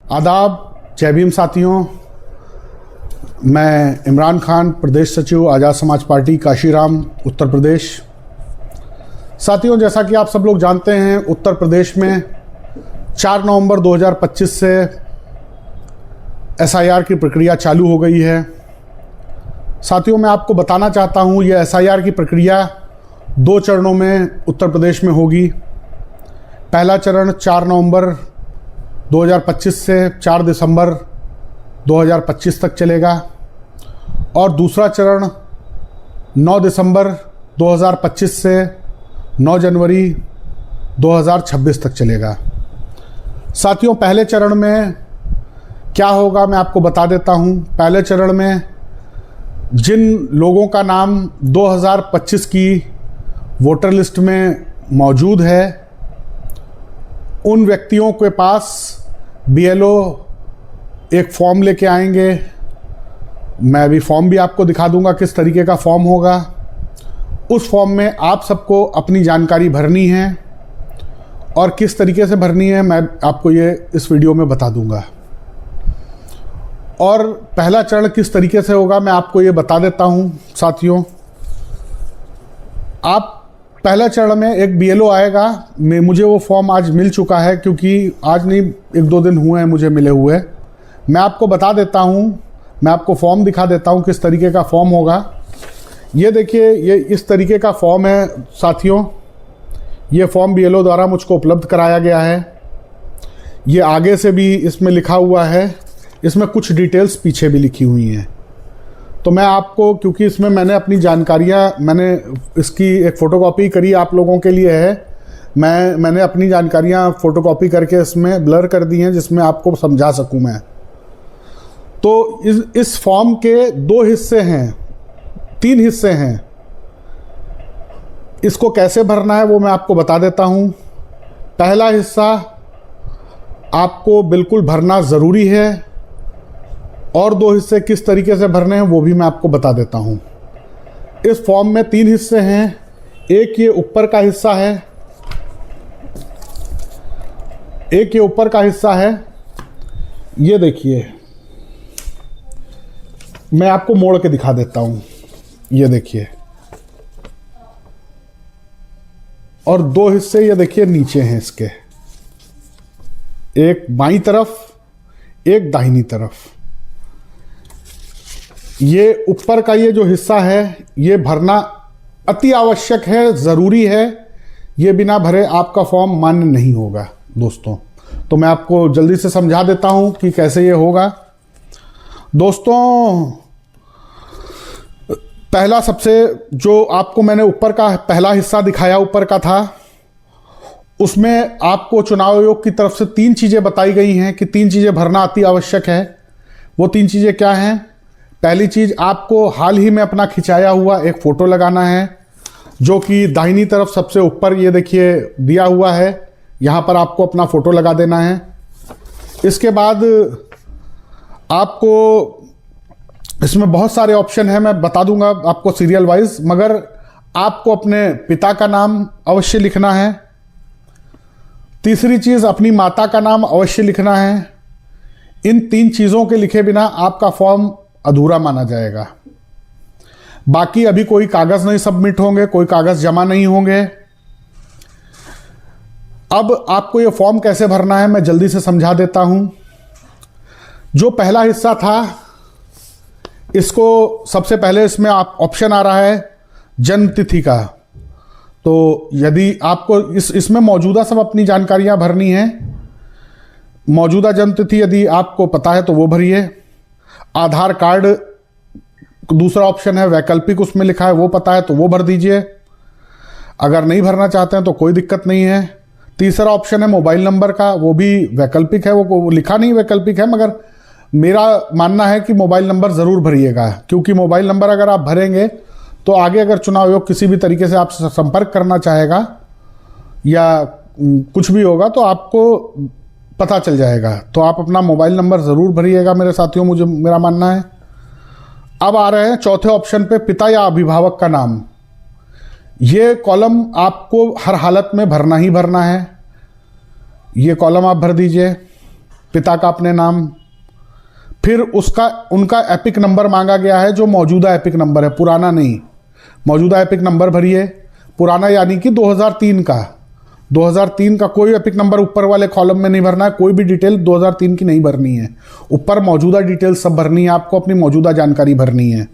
आदाब, जय भीम साथियों। मैं इमरान खान, प्रदेश सचिव आज़ाद समाज पार्टी काशीराम, उत्तर प्रदेश। साथियों, जैसा कि आप सब लोग जानते हैं, उत्तर प्रदेश में 4 नवंबर 2025 से एसआईआर की प्रक्रिया चालू हो गई है। साथियों, मैं आपको बताना चाहता हूँ, ये एसआईआर की प्रक्रिया 2 चरणों में उत्तर प्रदेश में होगी। पहला चरण 4 नवंबर 2025 से 4 दिसंबर 2025 तक चलेगा और दूसरा चरण 9 दिसंबर 2025 से 9 जनवरी 2026 तक चलेगा। साथियों, पहले चरण में क्या होगा मैं आपको बता देता हूं। पहले चरण में जिन लोगों का नाम 2025 की वोटर लिस्ट में मौजूद है, उन व्यक्तियों के पास बीएलओ एक फॉर्म लेके आएंगे। मैं अभी फॉर्म भी आपको दिखा दूंगा किस तरीके का फॉर्म होगा। उस फॉर्म में आप सबको अपनी जानकारी भरनी है और किस तरीके से भरनी है मैं आपको ये इस वीडियो में बता दूंगा। और पहला चरण किस तरीके से होगा मैं आपको ये बता देता हूँ। साथियों, आप पहला चरण में एक बीएलओ आएगा। मुझे वो फॉर्म आज मिल चुका है, क्योंकि आज नहीं 1-2 दिन हुए हैं मुझे मिले हुए। मैं आपको बता देता हूँ, मैं आपको फॉर्म दिखा देता हूँ किस तरीके का फॉर्म होगा। ये देखिए, ये इस तरीके का फॉर्म है साथियों। ये फॉर्म बीएलओ द्वारा मुझको उपलब्ध कराया गया है। ये आगे से भी इसमें लिखा हुआ है, इसमें कुछ डिटेल्स पीछे भी लिखी हुई हैं। तो मैं आपको, क्योंकि इसमें मैंने अपनी जानकारियाँ, मैंने इसकी एक फ़ोटोकॉपी करी आप लोगों के लिए है। मैंने अपनी जानकारियाँ फ़ोटोकॉपी करके इसमें ब्लर कर दी हैं, जिसमें आपको समझा सकूँ मैं। तो इस फॉर्म के 2 हिस्से हैं, 3 हिस्से हैं। इसको कैसे भरना है वो मैं आपको बता देता हूँ। पहला हिस्सा आपको बिल्कुल भरना ज़रूरी है और 2 हिस्से किस तरीके से भरने हैं वो भी मैं आपको बता देता हूँ। इस फॉर्म में 3 हिस्से हैं। एक ये ऊपर का हिस्सा है, एक ये ऊपर का हिस्सा है। ये देखिए, मैं आपको मोड़ के दिखा देता हूँ। ये देखिए, और 2 हिस्से ये देखिए नीचे हैं इसके, एक बाईं तरफ, एक दाहिनी तरफ। ये ऊपर का ये जो हिस्सा है ये भरना अति आवश्यक है, ज़रूरी है। ये बिना भरे आपका फॉर्म मान्य नहीं होगा दोस्तों। तो मैं आपको जल्दी से समझा देता हूं कि कैसे ये होगा। दोस्तों, पहला सबसे जो आपको मैंने ऊपर का पहला हिस्सा दिखाया, ऊपर का था, उसमें आपको चुनाव आयोग की तरफ से 3 चीज़ें बताई गई हैं कि 3 चीज़ें भरना अति आवश्यक है। वो 3 चीज़ें क्या हैं? पहली चीज़, आपको हाल ही में अपना खिंचाया हुआ एक फ़ोटो लगाना है, जो कि दाहिनी तरफ सबसे ऊपर ये देखिए दिया हुआ है। यहाँ पर आपको अपना फ़ोटो लगा देना है। इसके बाद आपको इसमें बहुत सारे ऑप्शन हैं, मैं बता दूंगा आपको सीरियल वाइज, मगर आपको अपने पिता का नाम अवश्य लिखना है। तीसरी चीज़, अपनी माता का नाम अवश्य लिखना है। इन 3 चीज़ों के लिखे बिना आपका फॉर्म अधूरा माना जाएगा। बाकी अभी कोई कागज नहीं सबमिट होंगे, कोई कागज जमा नहीं होंगे। अब आपको ये फॉर्म कैसे भरना है मैं जल्दी से समझा देता हूं। जो पहला हिस्सा था, इसको सबसे पहले इसमें आप ऑप्शन आ रहा है जन्म तिथि का। तो यदि आपको इसमें मौजूदा सब अपनी जानकारियां भरनी है। मौजूदा जन्म तिथि यदि आपको पता है तो वो भरिए। आधार कार्ड दूसरा ऑप्शन है, वैकल्पिक उसमें लिखा है, वो पता है तो वो भर दीजिए। अगर नहीं भरना चाहते हैं तो कोई दिक्कत नहीं है। तीसरा ऑप्शन है मोबाइल नंबर का, वो भी वैकल्पिक है, वो लिखा नहीं वैकल्पिक है, मगर मेरा मानना है कि मोबाइल नंबर ज़रूर भरिएगा, क्योंकि मोबाइल नंबर अगर आप भरेंगे तो आगे अगर चुनाव आयोग किसी भी तरीके से आपसे संपर्क करना चाहेगा या कुछ भी होगा तो आपको पता चल जाएगा। तो आप अपना मोबाइल नंबर ज़रूर भरिएगा मेरे साथियों, मेरा मानना है। अब आ रहे हैं चौथे ऑप्शन पे, पिता या अभिभावक का नाम। ये कॉलम आपको हर हालत में भरना ही भरना है। ये कॉलम आप भर दीजिए, पिता का अपने नाम, फिर उनका एपिक नंबर मांगा गया है जो मौजूदा एपिक नंबर है, पुराना नहीं। मौजूदा एपिक नंबर भरिए, पुराना यानी कि 2003 का। 2003 का कोई एपिक नंबर ऊपर वाले कॉलम में नहीं भरना है, कोई भी डिटेल 2003 की नहीं भरनी है। ऊपर मौजूदा डिटेल सब भरनी है, आपको अपनी मौजूदा जानकारी भरनी है।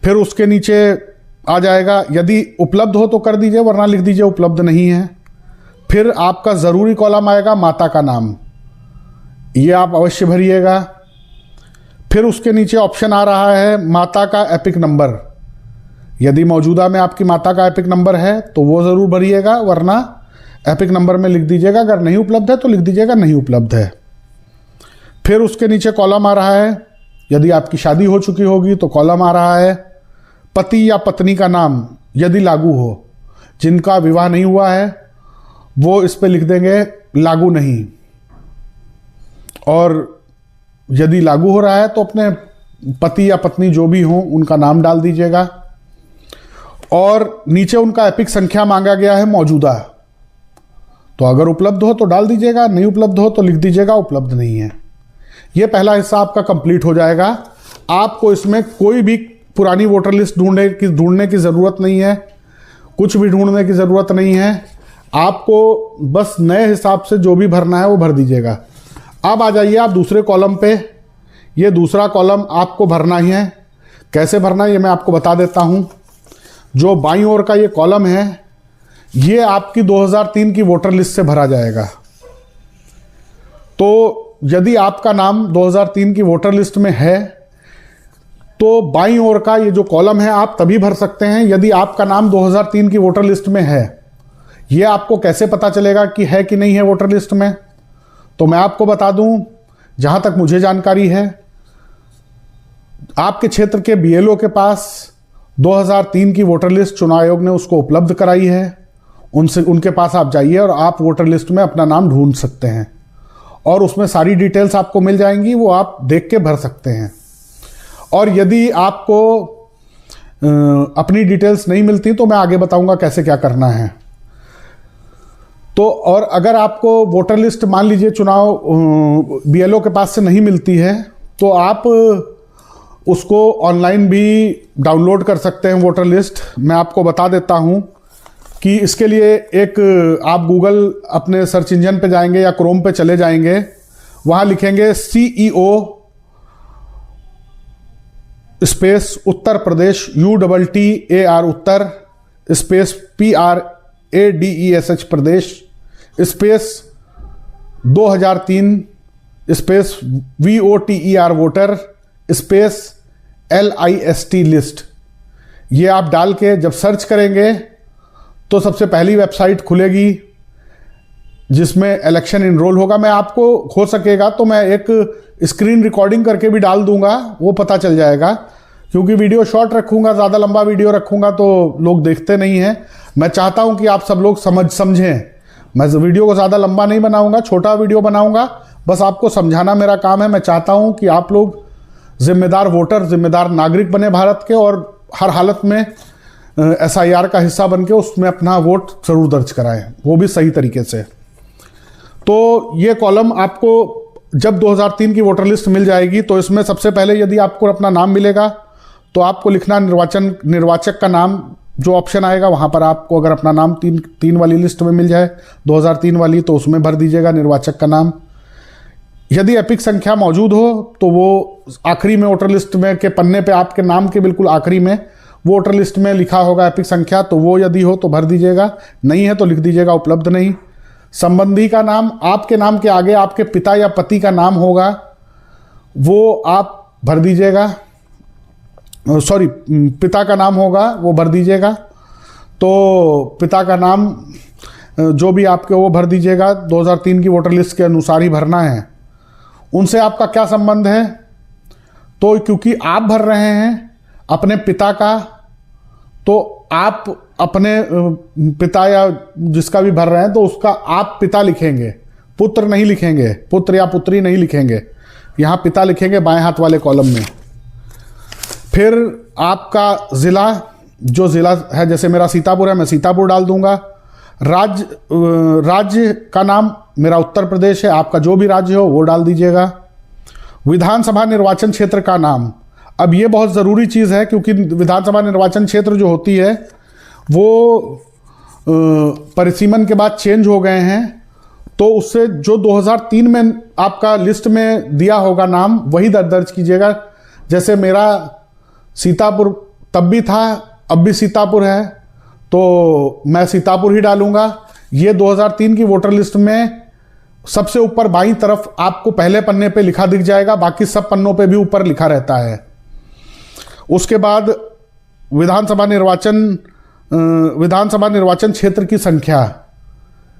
फिर उसके नीचे आ जाएगा, यदि उपलब्ध हो तो कर दीजिए, वरना लिख दीजिए उपलब्ध नहीं है। फिर आपका ज़रूरी कॉलम आएगा माता का नाम, ये आप अवश्य भरिएगा। फिर उसके नीचे ऑप्शन आ रहा है माता का एपिक नंबर, यदि मौजूदा में आपकी माता का एपिक नंबर है तो वो ज़रूर भरिएगा, वरना एपिक नंबर में लिख दीजिएगा। अगर नहीं उपलब्ध है तो लिख दीजिएगा नहीं उपलब्ध है। फिर उसके नीचे कॉलम आ रहा है, यदि आपकी शादी हो चुकी होगी तो कॉलम आ रहा है पति या पत्नी का नाम, यदि लागू हो। जिनका विवाह नहीं हुआ है वो इस पे लिख देंगे लागू नहीं, और यदि लागू हो रहा है तो अपने पति या पत्नी जो भी हो उनका नाम डाल दीजिएगा। और नीचे उनका एपिक संख्या मांगा गया है मौजूदा, तो अगर उपलब्ध हो तो डाल दीजिएगा, नहीं उपलब्ध हो तो लिख दीजिएगा उपलब्ध नहीं है। यह पहला हिस्सा आपका कंप्लीट हो जाएगा। आपको इसमें कोई भी पुरानी वोटर लिस्ट ढूंढने की ज़रूरत नहीं है, कुछ भी ढूंढने की ज़रूरत नहीं है। आपको बस नए हिसाब से जो भी भरना है वो भर दीजिएगा। अब आ जाइए आप दूसरे कॉलम पे। ये दूसरा कॉलम आपको भरना ही है। कैसे भरना है ये मैं आपको बता देता हूँ। जो बाईं ओर का ये कॉलम है ये आपकी 2003 की वोटर लिस्ट से भरा जाएगा। तो यदि आपका नाम 2003 की वोटर लिस्ट में है तो बाईं ओर का ये जो कॉलम है आप तभी भर सकते हैं यदि आपका नाम 2003 की वोटर लिस्ट में है। ये आपको कैसे पता चलेगा कि है कि नहीं है वोटर लिस्ट में, तो मैं आपको बता दूं, जहां तक मुझे जानकारी है आपके क्षेत्र के बीएलओ के पास 2003 की वोटर लिस्ट चुनाव आयोग ने उसको उपलब्ध कराई है। उनके पास आप जाइए और आप वोटर लिस्ट में अपना नाम ढूंढ सकते हैं और उसमें सारी डिटेल्स आपको मिल जाएंगी, वो आप देख के भर सकते हैं। और यदि आपको अपनी डिटेल्स नहीं मिलती तो मैं आगे बताऊंगा कैसे क्या करना है। तो और अगर आपको वोटर लिस्ट मान लीजिए चुनाव बीएलओ के पास से नहीं मिलती है तो आप उसको ऑनलाइन भी डाउनलोड कर सकते हैं वोटर लिस्ट। मैं आपको बता देता हूं कि इसके लिए एक आप गूगल अपने सर्च इंजन पे जाएंगे या क्रोम पे चले जाएंगे, वहां लिखेंगे CEO space Uttar Pradesh UTTAR Uttar space PRADESH Pradesh space 2003 space VOTER voter space LIST list. ये आप डाल के जब सर्च करेंगे तो सबसे पहली वेबसाइट खुलेगी जिसमें इलेक्शन इनरोल होगा। मैं आपको हो सकेगा तो मैं एक स्क्रीन रिकॉर्डिंग करके भी डाल दूंगा, वो पता चल जाएगा। क्योंकि वीडियो शॉर्ट रखूंगा, ज़्यादा लंबा वीडियो रखूंगा तो लोग देखते नहीं हैं। मैं चाहता हूं कि आप सब लोग समझें। मैं वीडियो को ज़्यादा लंबा नहीं बनाऊंगा, छोटा वीडियो बनाऊंगा, बस आपको समझाना मेरा काम है। मैं चाहता हूं कि आप लोग जिम्मेदार वोटर, जिम्मेदार नागरिक बने भारत के और हर हालत में SIR का हिस्सा बन के उसमें अपना वोट जरूर दर्ज कराएं, वो भी सही तरीके से। तो ये कॉलम आपको जब 2003 की वोटर लिस्ट मिल जाएगी तो इसमें सबसे पहले यदि आपको अपना नाम मिलेगा तो आपको लिखना निर्वाचक का नाम, जो ऑप्शन आएगा वहां पर आपको अगर अपना नाम तीन वाली लिस्ट में मिल जाए 2003 वाली तो उसमें भर दीजिएगा निर्वाचक का नाम। यदि एपिक संख्या मौजूद हो तो वो आखिरी में वोटर लिस्ट में के पन्ने पे आपके नाम के बिल्कुल आखिरी में वोटर लिस्ट में लिखा होगा एपिक संख्या, तो वो यदि हो तो भर दीजिएगा, नहीं है तो लिख दीजिएगा उपलब्ध नहीं। संबंधी का नाम, आपके नाम के आगे आपके पिता या पति का नाम होगा वो आप भर दीजिएगा, सॉरी पिता का नाम होगा वो भर दीजिएगा। तो पिता का नाम जो भी आपके वो भर दीजिएगा, 2003 की वोटर लिस्ट के अनुसार ही भरना है। उनसे आपका क्या संबंध है, तो क्योंकि आप भर रहे हैं अपने पिता का तो आप अपने पिता या जिसका भी भर रहे हैं तो उसका आप पिता लिखेंगे, पुत्र नहीं लिखेंगे, पुत्र या पुत्री नहीं लिखेंगे, यहाँ पिता लिखेंगे बाएं हाथ वाले कॉलम में। फिर आपका ज़िला, जो ज़िला है, जैसे मेरा सीतापुर है मैं सीतापुर डाल दूंगा, राज्य का नाम मेरा उत्तर प्रदेश है, आपका जो भी राज्य हो वो डाल दीजिएगा। विधानसभा निर्वाचन क्षेत्र का नाम, अब ये बहुत ज़रूरी चीज़ है क्योंकि विधानसभा निर्वाचन क्षेत्र जो होती है वो परिसीमन के बाद चेंज हो गए हैं, तो उससे जो 2003 में आपका लिस्ट में दिया होगा नाम वही दर्ज कीजिएगा। जैसे मेरा सीतापुर तब भी था, अब भी सीतापुर है, तो मैं सीतापुर ही डालूंगा। ये 2003 की वोटर लिस्ट में सबसे ऊपर बाईं तरफ आपको पहले पन्ने पे लिखा दिख जाएगा, बाकी सब पन्नों पे भी ऊपर लिखा रहता है। उसके बाद विधानसभा निर्वाचन क्षेत्र की संख्या,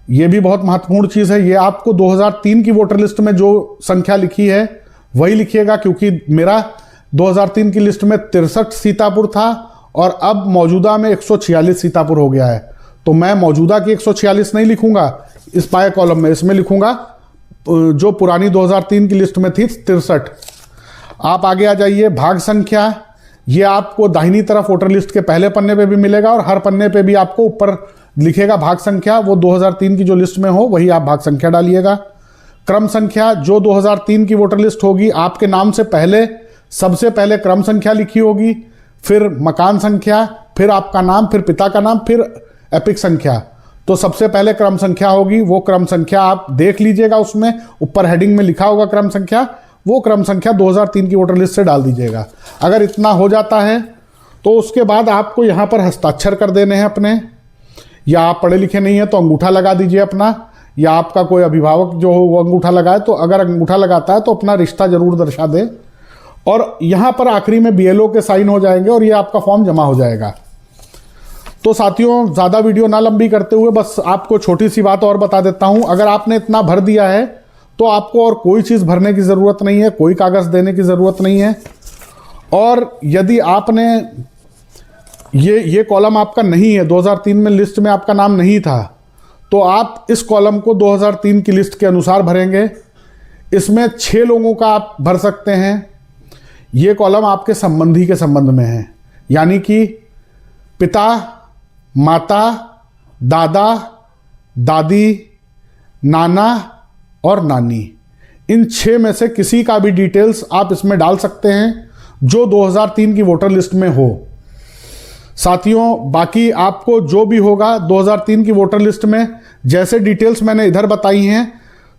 ये भी बहुत महत्वपूर्ण चीज़ है। ये आपको 2003 की वोटर लिस्ट में जो संख्या लिखी है वही लिखिएगा, क्योंकि मेरा 2003 की लिस्ट में 63 सीतापुर था और अब मौजूदा में 146 सीतापुर हो गया है। तो मैं मौजूदा की 146 नहीं लिखूंगा इस पाए कॉलम में, इसमें लिखूंगा जो पुरानी 2003 की लिस्ट में थी 63। आप आगे आ जाइए। भाग संख्या, ये आपको दाहिनी तरफ वोटर लिस्ट के पहले पन्ने पे भी मिलेगा और हर पन्ने पे भी आपको ऊपर लिखेगा भाग संख्या, वो 2003 की जो लिस्ट में हो वही आप भाग संख्या डालिएगा। क्रम संख्या, जो 2003 की वोटर लिस्ट होगी आपके नाम से पहले सबसे पहले क्रम संख्या लिखी होगी, फिर मकान संख्या, फिर आपका नाम, फिर पिता का नाम, फिर एपिक संख्या। तो सबसे पहले क्रम संख्या होगी, वो क्रम संख्या आप देख लीजिएगा, उसमें ऊपर हेडिंग में लिखा होगा क्रम संख्या, वो क्रम संख्या 2003 की वोटर लिस्ट से डाल दीजिएगा। अगर इतना हो जाता है तो उसके बाद आपको यहाँ पर हस्ताक्षर कर देने हैं अपने, या आप पढ़े लिखे नहीं है तो अंगूठा लगा दीजिए अपना, या आपका कोई अभिभावक जो हो वो अंगूठा लगाए, तो अगर अंगूठा लगाता है तो अपना रिश्ता जरूर दर्शा दे। और यहाँ पर आखिरी में बीएलओ के साइन हो जाएंगे और ये आपका फॉर्म जमा हो जाएगा। तो साथियों, ज़्यादा वीडियो ना लंबी करते हुए बस आपको छोटी सी बात और बता देता हूँ। अगर आपने इतना भर दिया है तो आपको और कोई चीज़ भरने की ज़रूरत नहीं है, कोई कागज़ देने की ज़रूरत नहीं है। और यदि आपने ये कॉलम आपका नहीं है, 2003 में लिस्ट में आपका नाम नहीं था, तो आप इस कॉलम को 2003 की लिस्ट के अनुसार भरेंगे। इसमें 6 लोगों का आप भर सकते हैं। ये कॉलम आपके संबंधी के संबंध में है, यानी कि पिता, माता, दादा, दादी, नाना और नानी, इन 6 में से किसी का भी डिटेल्स आप इसमें डाल सकते हैं जो 2003 की वोटर लिस्ट में हो। साथियों, बाकी आपको जो भी होगा 2003 की वोटर लिस्ट में जैसे डिटेल्स मैंने इधर बताई हैं,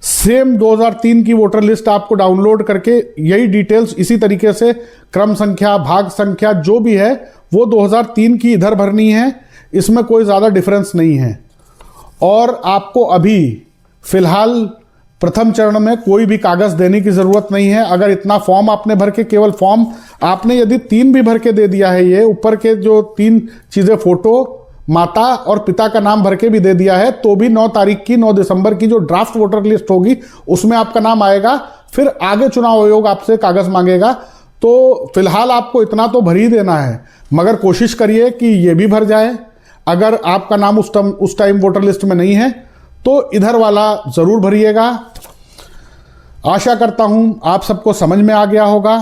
सेम 2003 की वोटर लिस्ट आपको डाउनलोड करके यही डिटेल्स इसी तरीके से क्रम संख्या, भाग संख्या जो भी है वो 2003 की इधर भरनी है। इसमें कोई ज़्यादा डिफरेंस नहीं है। और आपको अभी फिलहाल प्रथम चरण में कोई भी कागज़ देने की ज़रूरत नहीं है। अगर इतना फॉर्म आपने भर के, केवल फॉर्म आपने यदि 3 भी भर के दे दिया है, ये ऊपर के जो 3 चीज़ें, फोटो, माता और पिता का नाम भर के भी दे दिया है, तो भी 9 दिसंबर की जो ड्राफ्ट वोटर लिस्ट होगी उसमें आपका नाम आएगा। फिर आगे चुनाव आयोग आपसे कागज़ मांगेगा। तो फिलहाल आपको इतना तो भर ही देना है, मगर कोशिश करिए कि ये भी भर जाए। अगर आपका नाम उस टाइम वोटर लिस्ट में नहीं है तो इधर वाला ज़रूर भरिएगा। आशा करता हूं आप सबको समझ में आ गया होगा।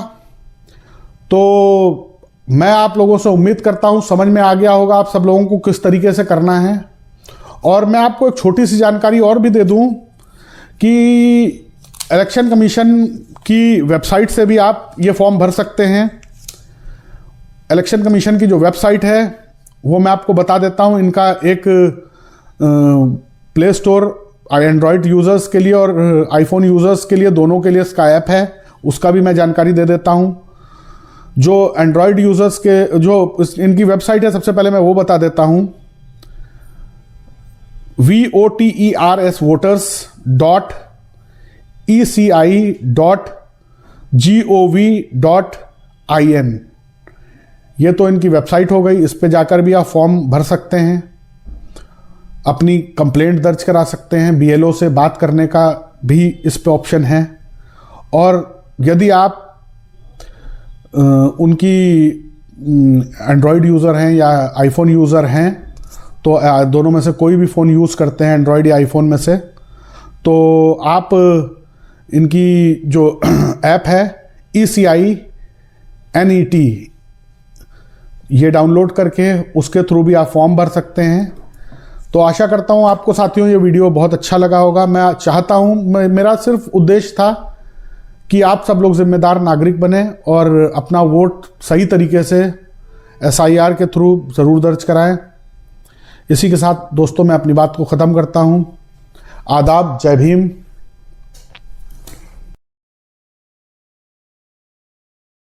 तो मैं आप लोगों से उम्मीद करता हूं समझ में आ गया होगा आप सब लोगों को किस तरीके से करना है। और मैं आपको एक छोटी सी जानकारी और भी दे दूं कि इलेक्शन कमीशन की वेबसाइट से भी आप ये फॉर्म भर सकते हैं। इलेक्शन कमीशन की जो वेबसाइट है वो मैं आपको बता देता हूं। इनका एक प्ले स्टोर एंड्रॉयड यूज़र्स के लिए और आईफोन यूज़र्स के लिए, दोनों के लिए इसका ऐप है, उसका भी मैं जानकारी दे देता हूं। जो एंड्रॉयड यूज़र्स के जो इनकी वेबसाइट है, सबसे पहले मैं वो बता देता हूं, voters.eci.gov.in, ये तो इनकी वेबसाइट हो गई। इस पे जाकर भी आप फॉर्म भर सकते हैं, अपनी कंप्लेंट दर्ज करा सकते हैं, बीएलओ से बात करने का भी इस पे ऑप्शन है। और यदि आप उनकी एंड्रॉयड यूज़र हैं या आईफोन यूज़र हैं, तो दोनों में से कोई भी फ़ोन यूज़ करते हैं, एंड्रॉयड या आईफोन में से, तो आप इनकी जो ऐप है ECI-NET, ये डाउनलोड करके उसके थ्रू भी आप फॉर्म भर सकते हैं। तो आशा करता हूं आपको साथियों ये वीडियो बहुत अच्छा लगा होगा। मैं चाहता हूं, मेरा सिर्फ उद्देश्य था कि आप सब लोग जिम्मेदार नागरिक बने और अपना वोट सही तरीके से SIR के थ्रू ज़रूर दर्ज कराएं। इसी के साथ दोस्तों मैं अपनी बात को ख़त्म करता हूं। आदाब, जय भीम।